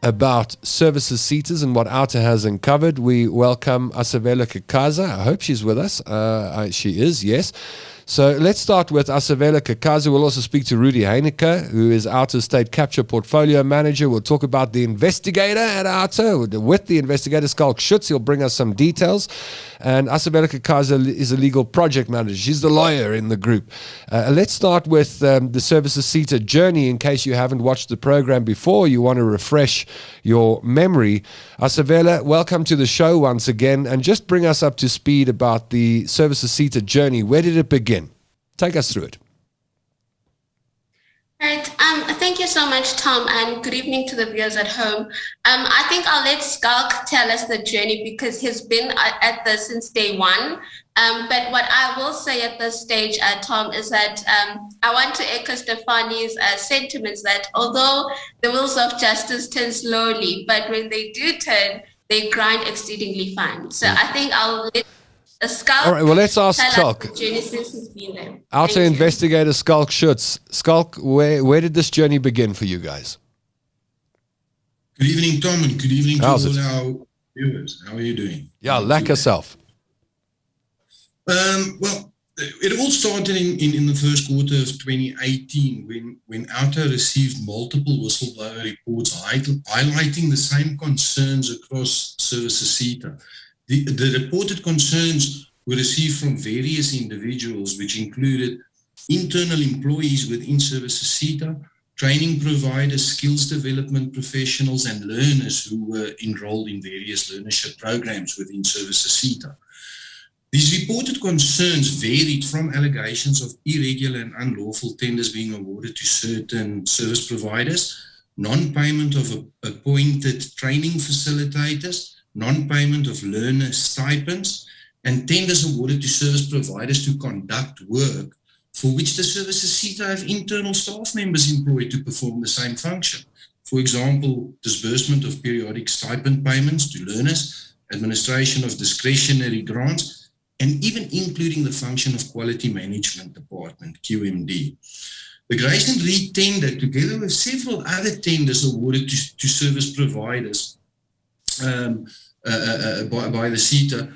about Services Setas and what Outer has uncovered, we welcome Asavela Kakaza. I hope she's with us. She is, yes. So let's start with Asavela Kakaza. We'll also speak to Rudy Heineke, who is Outer State Capture Portfolio Manager. We'll talk about the investigator at Outer, with the investigator, Skalk Schutz. He'll bring us some details. And Asavela Kakaza is a legal project manager. She's the lawyer in the group. Let's start with the Services Seta journey. In case you haven't watched the program before, you want to refresh your memory. Asavela, welcome to the show once again. And just bring us up to speed about the Services Seta journey. Where did it begin? Take us through it. Right. Thank you so much, Tom, and good evening to the viewers at home. I think I'll let Skalk tell us the journey because he's been at this since day one. But what I will say at this stage, Tom, is that I want to echo Stefani's sentiments that although the wheels of justice turn slowly, but when they do turn, they grind exceedingly fine. So I think I'll let Skalk. All right, well, let's ask Skalk. Outer investigator Skalk Schutz. Skalk, where did this journey begin for you guys? Good evening, Tom, and good evening to all our viewers. How are you doing? Yeah, lack yourself. Well, it all started in the first quarter of 2018 when Outer received multiple whistleblower reports highlighting the same concerns across Services Seta. The reported concerns were received from various individuals, which included internal employees within Services Seta, training providers, skills development professionals, and learners who were enrolled in various learnership programs within Services Seta. These reported concerns varied from allegations of irregular and unlawful tenders being awarded to certain service providers, non-payment of appointed training facilitators, non-payment of learner stipends, and tenders awarded to service providers to conduct work for which the Services Seta have internal staff members employed to perform the same function. For example, disbursement of periodic stipend payments to learners, administration of discretionary grants, and even including the function of Quality Management Department, QMD. The Grace and Read tender, together with several other tenders awarded to service providers by the Seta,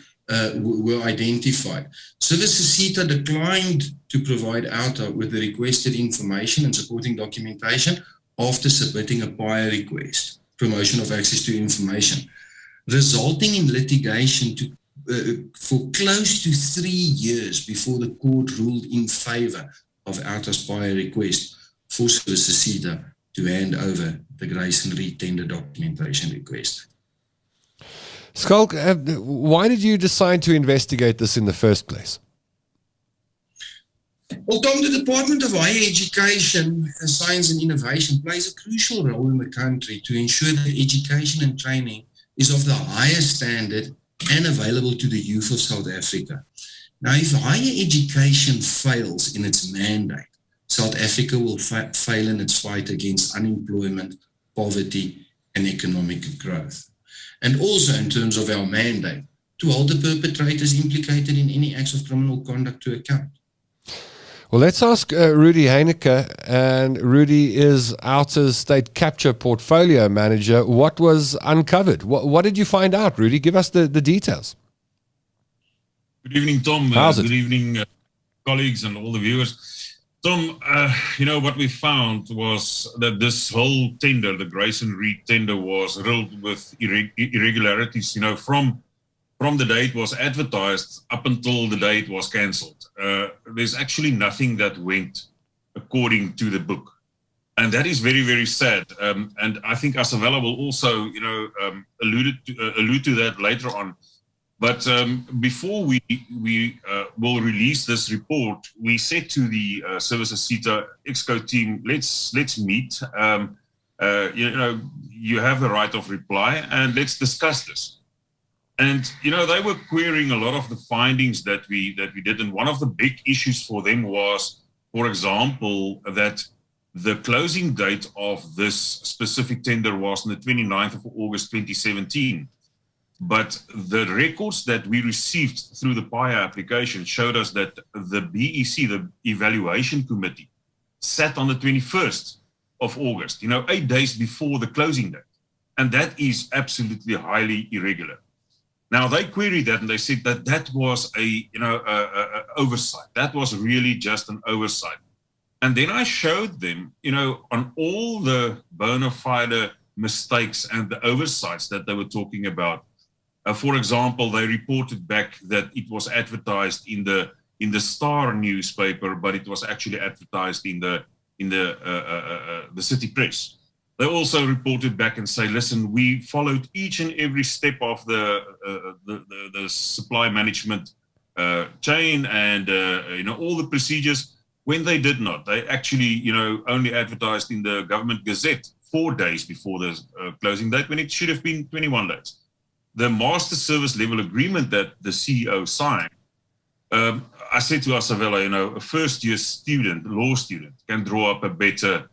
were identified. Services Seta declined to provide Outer with the requested information and supporting documentation after submitting a prior request, promotion of access to information, resulting in litigation for close to 3 years before the court ruled in favor of Outer's prior request for Services Seta to hand over the Grace and Read tender documentation request. Skalk, why did you decide to investigate this in the first place? Well, Tom, the Department of Higher Education, Science and Innovation plays a crucial role in the country to ensure that education and training is of the highest standard and available to the youth of South Africa. Now, if higher education fails in its mandate, South Africa will fail in its fight against unemployment, poverty, and economic growth. And also in terms of our mandate, to hold the perpetrators implicated in any acts of criminal conduct to account. Well, let's ask Rudy Heineke, and Rudy is Outer State Capture Portfolio Manager. What was uncovered? What did you find out, Rudy? Give us the details. Good evening, Tom. How's it? Good evening, colleagues and all the viewers. Tom, what we found was that this whole tender, the Grace and Reed tender, was riddled with irregularities, from the day it was advertised up until the day it was cancelled. There's actually nothing that went according to the book. And that is very, very sad. And I think Asavella will also, allude to that later on. But before we will release this report, we said to the Services Seta Exco team, let's meet. You have the right of reply, and let's discuss this. And they were querying a lot of the findings that we did, and one of the big issues for them was, for example, that the closing date of this specific tender was on the 29th of August 2017. But the records that we received through the PIA application showed us that the BEC, the Evaluation Committee, sat on the 21st of August, 8 days before the closing date. And that is absolutely highly irregular. Now, they queried that and they said that was a oversight. That was really just an oversight. And then I showed them, on all the bona fide mistakes and the oversights that they were talking about. For example, they reported back that it was advertised in the Star newspaper, but it was actually advertised in the City Press. They also reported back and say, listen, we followed each and every step of the supply management chain and all the procedures. When they did not, they actually only advertised in the Government Gazette 4 days before the closing date, when it should have been 21 days. The master service level agreement that the CEO signed, I said to Asavella, a first-year law student, can draw up a better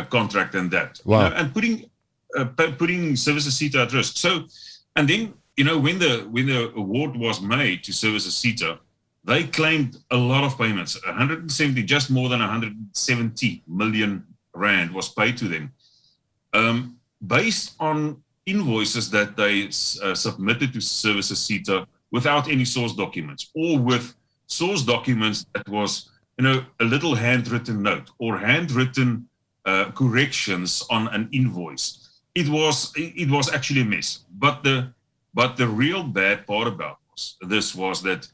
contract than that. Wow. And putting Services Seta at risk. So, and then, when the award was made to Services Seta, they claimed a lot of payments. Just more than 170 million rand was paid to them, based on invoices that they submitted to Services Seta without any source documents, or with source documents that was, a little handwritten note or handwritten corrections on an invoice. It was actually a mess. But the real bad part about this was that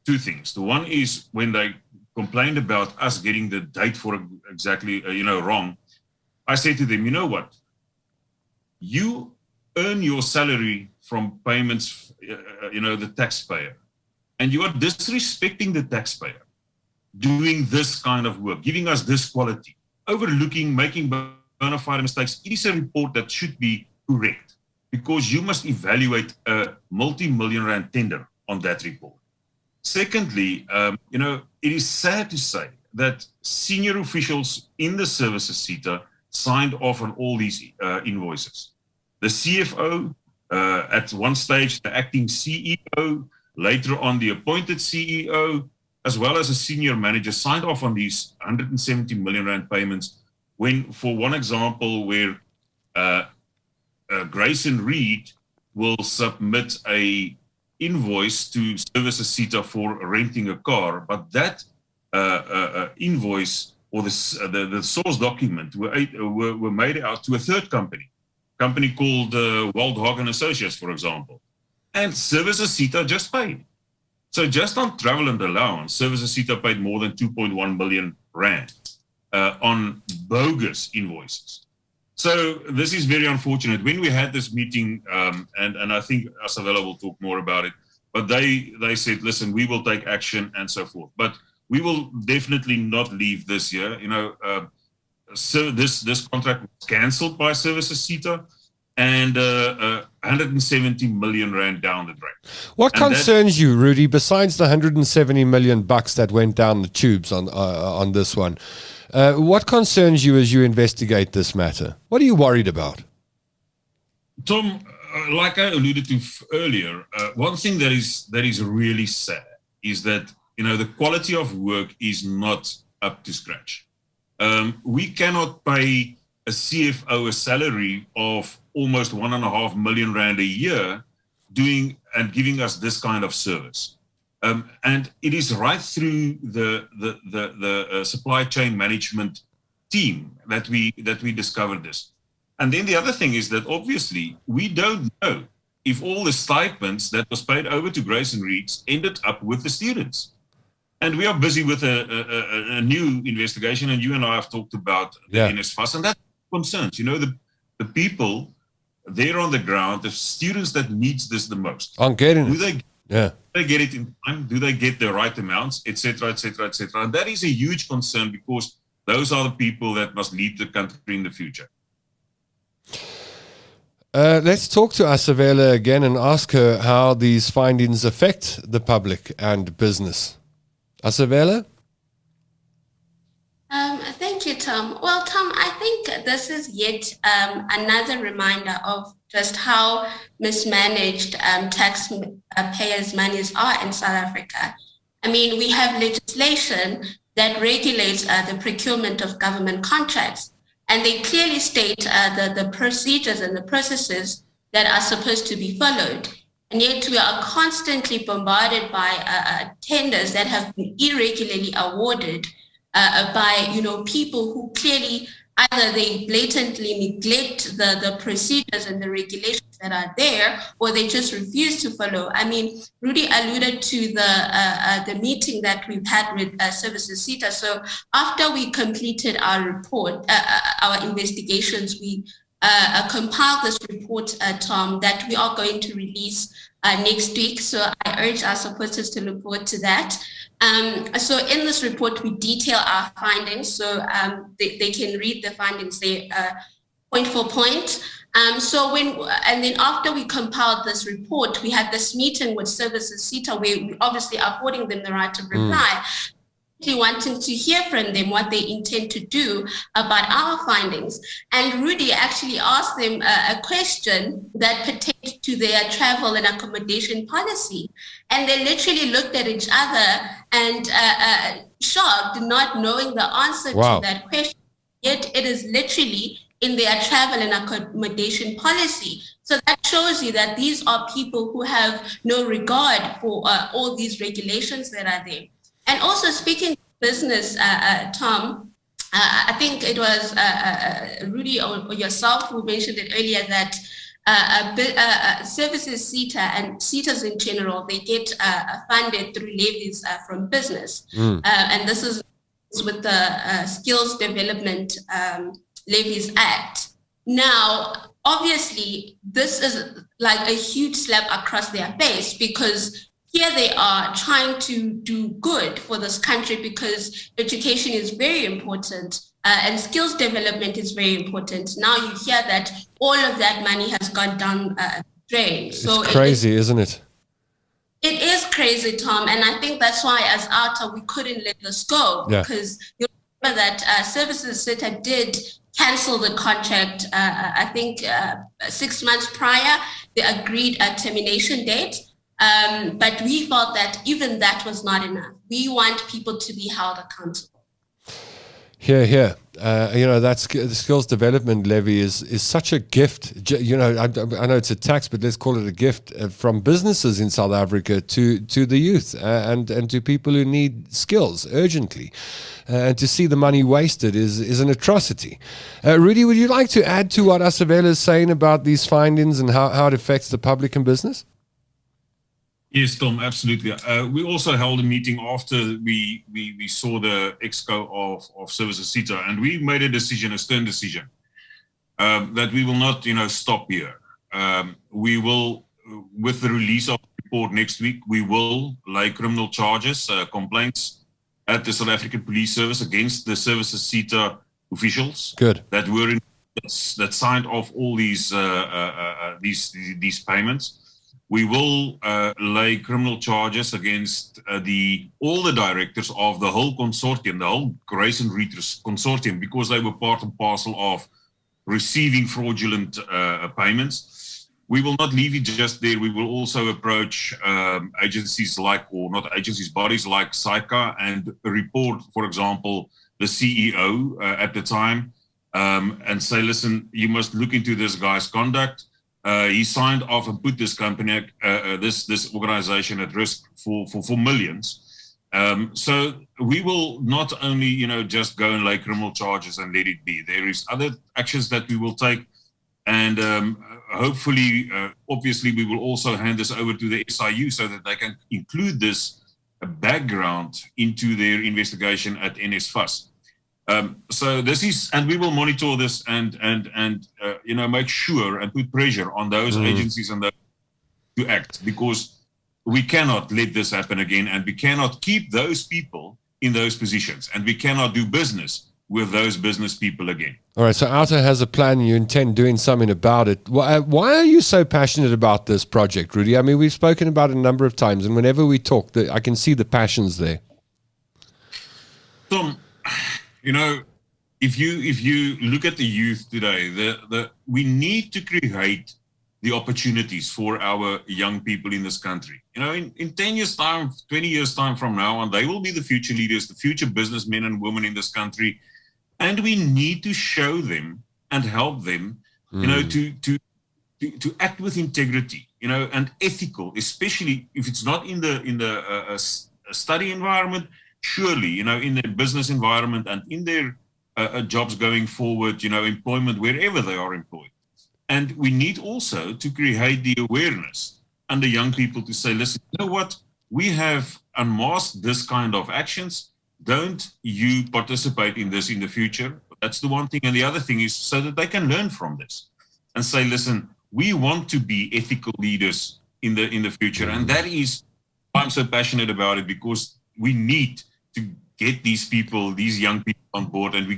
two things. The one is when they complained about us getting the date for exactly wrong. I said to them, you know what? You earn your salary from payments, the taxpayer, and you are disrespecting the taxpayer, doing this kind of work, giving us this quality, overlooking, making bona fide mistakes. It is a report that should be correct, because you must evaluate a multi-million rand tender on that report. Secondly, it is sad to say that senior officials in the Services Seta signed off on all these invoices. The CFO, at one stage, the acting CEO, later on the appointed CEO, as well as a senior manager, signed off on these 170 million rand payments. When, for one example, where Grace and Reed will submit a invoice to Services Seta for renting a car, but that invoice or the source document were made out to a third company called Waldhagen Associates, for example. And Services Seta just paid. So just on travel and allowance, Services Seta paid more than 2.1 million rand on bogus invoices. So this is very unfortunate. When we had this meeting, and I think Asavella will talk more about it, but they said, listen, we will take action and so forth. But we will definitely not leave this year. So this contract was cancelled by Services Seta, and 170 million rand down the drain. What concerns you, Rudy, besides the 170 million bucks that went down the tubes on this one? What concerns you as you investigate this matter? What are you worried about? Tom, like I alluded to earlier, one thing that is really sad is that the quality of work is not up to scratch. We cannot pay a CFO a salary of almost 1.5 million rand a year doing and giving us this kind of service. And it is right through the supply chain management team that we discovered this. And then the other thing is that obviously we don't know if all the stipends that was paid over to Grace and Reeds ended up with the students. And we are busy with a new investigation, and you and I have talked about the NSFAS, and that concerns, the people there on the ground, the students that needs this the most. I'm getting it. Do they get it in time? Do they get the right amounts, et cetera, et cetera, et cetera? And that is a huge concern because those are the people that must lead the country in the future. Let's talk to Asavela again and ask her how these findings affect the public and business. Asavela? Thank you, Tom. Well, Tom, I think this is yet another reminder of just how mismanaged taxpayers' monies are in South Africa. I mean, we have legislation that regulates the procurement of government contracts, and they clearly state the procedures and the processes that are supposed to be followed. And yet we are constantly bombarded by tenders that have been irregularly awarded by people who clearly either they blatantly neglect the procedures and the regulations that are there, or they just refuse to follow. I mean, Rudy alluded to the meeting that we've had with Services Seta. So after we completed our report, our investigations, we compiled this report, Tom, that we are going to release next week. So I urge our supporters to look forward to that. So in this report, we detail our findings. So they can read the findings there point for point. And then after we compiled this report, we had this meeting with Services Seta where we obviously are affording them the right to reply. Wanting to hear from them what they intend to do about our findings. And Rudy actually asked them a question that pertained to their travel and accommodation policy. And they literally looked at each other and shocked, not knowing the answer to that question. Yet it is literally in their travel and accommodation policy. So that shows you that these are people who have no regard for all these regulations that are there. And also speaking of business, Tom, I think it was Rudy or yourself who mentioned it earlier that Services Seta and Setas in general, they get funded through levies from business. And this is with the Skills Development Levies Act. Now, obviously, this is like a huge slap across their face because here they are trying to do good for this country because education is very important and skills development is very important. Now you hear that all of that money has gone down the drain. So it's crazy, isn't it? It is crazy, Tom. And I think that's why as ARTA, we couldn't let this go because you remember that Services Seta did cancel the contract, I think 6 months prior, the agreed termination date. But we felt that even that was not enough. We want people to be held accountable. Here. The skills development levy is such a gift. I know it's a tax, but let's call it a gift from businesses in South Africa to the youth and to people who need skills urgently. And to see the money wasted is an atrocity. Rudy, would you like to add to what Asavela is saying about these findings and how it affects the public and business? Yes, Tom, absolutely. We also held a meeting after we saw the exco of Services Seta, and we made a stern decision, that we will not, stop here. We will, with the release of the report next week, we will lay criminal charges, complaints at the South African Police Service against the Services Seta officials. Good. That were that signed off all these payments. We will lay criminal charges against all the directors of the whole consortium, the whole Grace and Reed consortium, because they were part and parcel of receiving fraudulent payments. We will not leave it just there. We will also approach agencies bodies like SAICA and report, for example, the CEO at the time and say, listen, you must look into this guy's conduct. he signed off and put this company, this organization at risk for millions. So we will not only, just go and lay criminal charges and let it be. There is other actions that we will take, and hopefully, obviously, we will also hand this over to the SIU so that they can include this background into their investigation at NSFAS. So this is, and we will monitor this and make sure and put pressure on those agencies and those to act, because we cannot let this happen again, and we cannot keep those people in those positions, and we cannot do business with those business people again. All right, so Outer has a plan and you intend doing something about it. Why are you so passionate about this project, Rudy? I mean, we've spoken about it a number of times, and whenever we talk, I can see the passions there. Tom, if you look at the youth today, we need to create the opportunities for our young people in this country. In 10 years' time, 20 years' time from now on, they will be the future leaders, the future businessmen and women in this country. And we need to show them and help them, to act with integrity, and ethical, especially if it's not in the study environment, surely, in the business environment and in their jobs going forward, employment, wherever they are employed. And we need also to create the awareness and the young people to say, listen, you know what? We have unmasked this kind of actions. Don't you participate in this in the future? That's the one thing. And the other thing is so that they can learn from this and say, listen, we want to be ethical leaders in the future. And that is why I'm so passionate about it, because we need to get these people, these young people on board, and we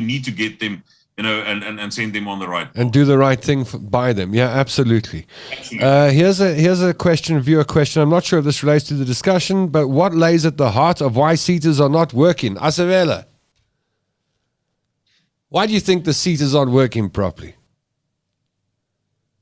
need to get them, and send them on the right path. And do the right thing by them. Yeah, absolutely. Here's a viewer question. I'm not sure if this relates to the discussion, but what lays at the heart of why SETAs are not working? Asavela, why do you think the SETAs aren't working properly?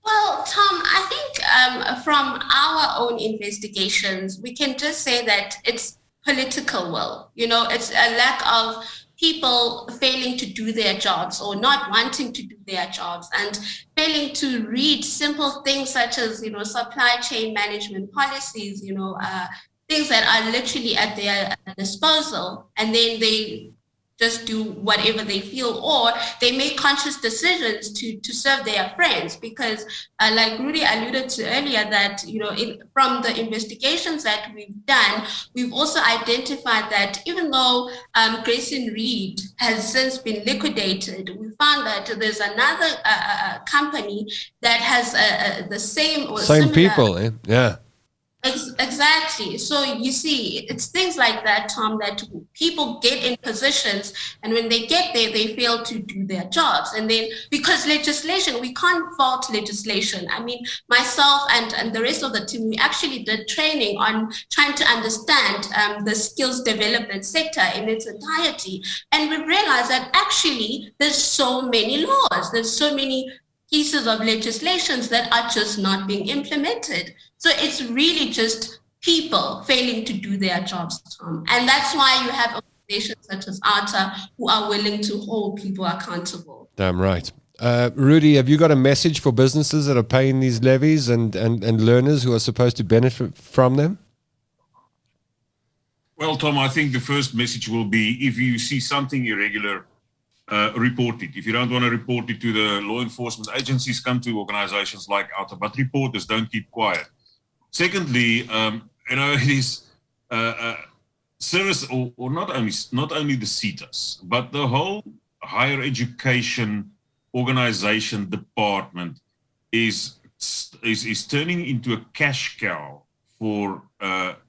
Well, Tom, I think from our own investigations, we can just say that it's political will. It's a lack of people failing to do their jobs or not wanting to do their jobs and failing to read simple things such as, supply chain management policies, things that are literally at their disposal, and then they just do whatever they feel, or they make conscious decisions to serve their friends. Because like Rudy alluded to earlier, that from the investigations that we've done, we've also identified that even though Grayson Reed has since been liquidated, we found that there's another company that has the same or same similar people. Yeah. Exactly. So you see, it's things like that, Tom, that people get in positions, and when they get there, they fail to do their jobs. And then because legislation, we can't fault legislation. I mean, myself and the rest of the team, we actually did training on trying to understand the skills development sector in its entirety. And we realized that actually there's so many laws, there's so many pieces of legislations that are just not being implemented. So it's really just people failing to do their jobs, Tom. And that's why you have organizations such as ARTA who are willing to hold people accountable. Damn right. Rudy, have you got a message for businesses that are paying these levies and learners who are supposed to benefit from them? Well, Tom, I think the first message will be, if you see something irregular, report it. If you don't want to report it to the law enforcement agencies, come to organizations like ARTA, but report this, don't keep quiet. Secondly, it is service, or not only the SETAs, but the whole higher education organization department is turning into a cash cow for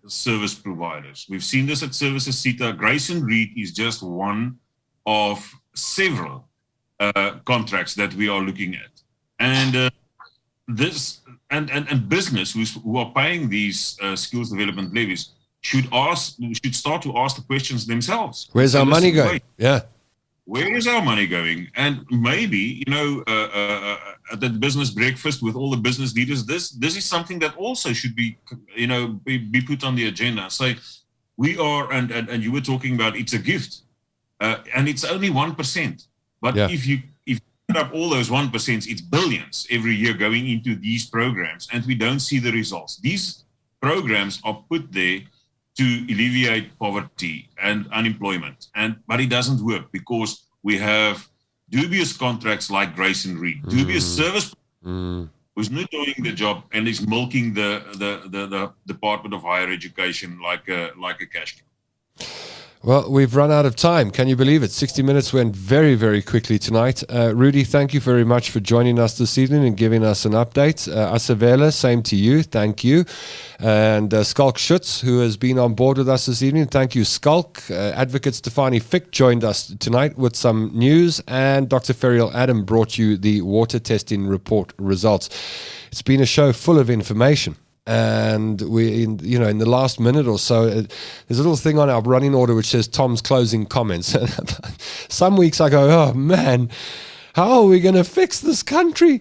service providers. We've seen this at Services Seta. Grayson Reed is just one of several contracts that we are looking at, and business who are paying these skills development levies should start to ask the questions themselves. Where's our money going? Yeah, where is our money going? And maybe at the business breakfast with all the business leaders, this is something that also should be put on the agenda. So we are, and you were talking about, it's a gift. And it's only 1%. But if you up all those 1%, it's billions every year going into these programs, and we don't see the results. These programs are put there to alleviate poverty and unemployment, but it doesn't work because we have dubious contracts like Grace and Reed, dubious service who's not doing the job and is milking the Department of Higher Education like a cash cow. Well, we've run out of time. Can you believe it? 60 minutes went very, very quickly tonight. Rudy, thank you very much for joining us this evening and giving us an update. Asavela, same to you. Thank you. And Skalk Schutz, who has been on board with us this evening. Thank you, Skalk. Advocate Stefanie Fick joined us tonight with some news. And Dr. Ferial Adam brought you the water testing report results. It's been a show full of information. And in the last minute or so, there's a little thing on our running order which says Tom's closing comments. Some weeks I go, oh man, how are we going to fix this country?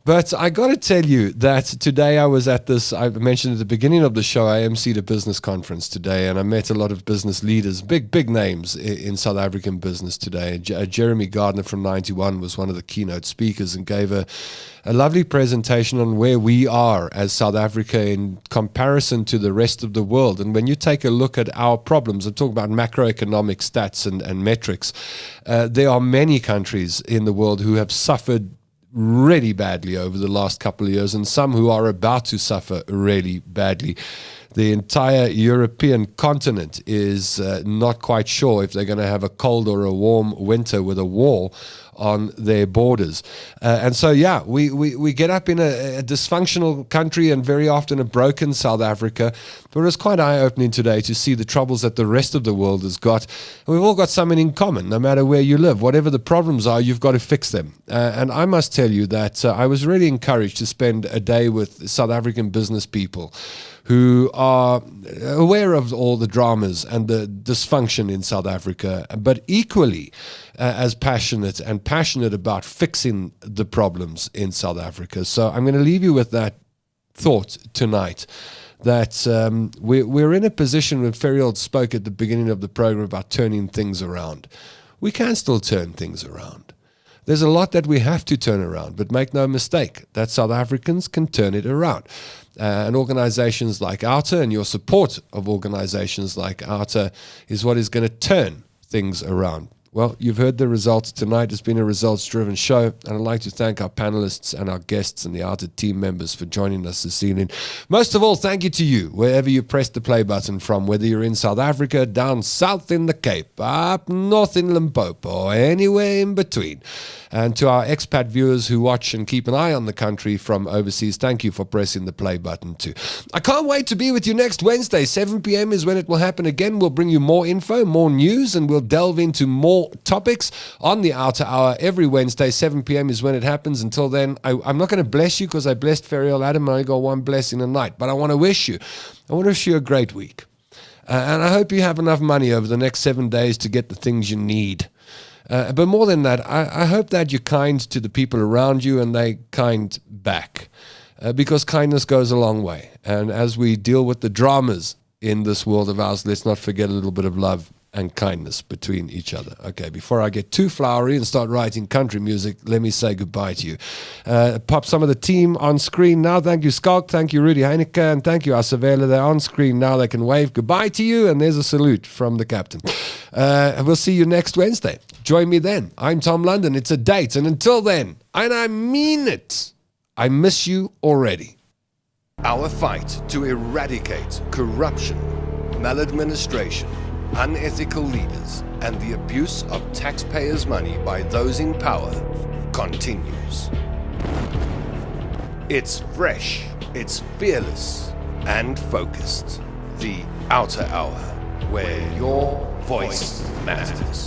But I got to tell you that today I was at this, I mentioned at the beginning of the show, I emceed a business conference today, and I met a lot of business leaders, big names in South African business today. Jeremy Gardner from 91 was one of the keynote speakers and gave a lovely presentation on where we are as South Africa in comparison to the rest of the world. And when you take a look at our problems, I'm talking about macroeconomic stats and metrics, there are many countries in the world who have suffered really badly over the last couple of years, and some who are about to suffer really badly. The entire European continent is not quite sure if they're going to have a cold or a warm winter with a war on their borders. And so, yeah, we get up in a dysfunctional country and very often a broken South Africa. But it was quite eye-opening today to see the troubles that the rest of the world has got. And we've all got something in common, no matter where you live. Whatever the problems are, you've got to fix them. And I must tell you that I was really encouraged to spend a day with South African business people who are aware of all the dramas and the dysfunction in South Africa, but equally as passionate about fixing the problems in South Africa. So I'm going to leave you with that thought tonight, that we're in a position when Ferial spoke at the beginning of the program about turning things around. We can still turn things around. There's a lot that we have to turn around, but make no mistake that South Africans can turn it around. And organizations like OUTA and your support of organizations like OUTA is what is going to turn things around. Well, you've heard the results tonight. It's been a results-driven show, and I'd like to thank our panelists and our guests and the OUTA team members for joining us this evening. Most of all, thank you to you, wherever you pressed the play button from, whether you're in South Africa, down south in the Cape, up north in Limpopo, or anywhere in between. And to our expat viewers who watch and keep an eye on the country from overseas, thank you for pressing the play button too. I can't wait to be with you next Wednesday. 7 p.m. is when it will happen again. We'll bring you more info, more news, and we'll delve into more topics on the OUTA Hour every Wednesday. 7 p.m. is when it happens. Until then, I'm not going to bless you because I blessed Ferial Adam and I got one blessing a night. But I want to wish you a great week. And I hope you have enough money over the next 7 days to get the things you need. But more than that, I hope that you're kind to the people around you and they kind back, because kindness goes a long way. And as we deal with the dramas in this world of ours, let's not forget a little bit of love and kindness between each other. Okay, before I get too flowery and start writing country music, let me say goodbye to you. Pop some of the team on screen now. Thank you, Skalk. Thank you, Rudy Heineke. And thank you, Asavela. They're on screen now. They can wave goodbye to you. And there's a salute from the captain. We'll see you next Wednesday. Join me then. I'm Tom London. It's a date. And until then, and I mean it, I miss you already. Our fight to eradicate corruption, maladministration, unethical leaders, and the abuse of taxpayers' money by those in power continues. It's fresh, it's fearless, and focused. The OUTA Hour, where your voice matters.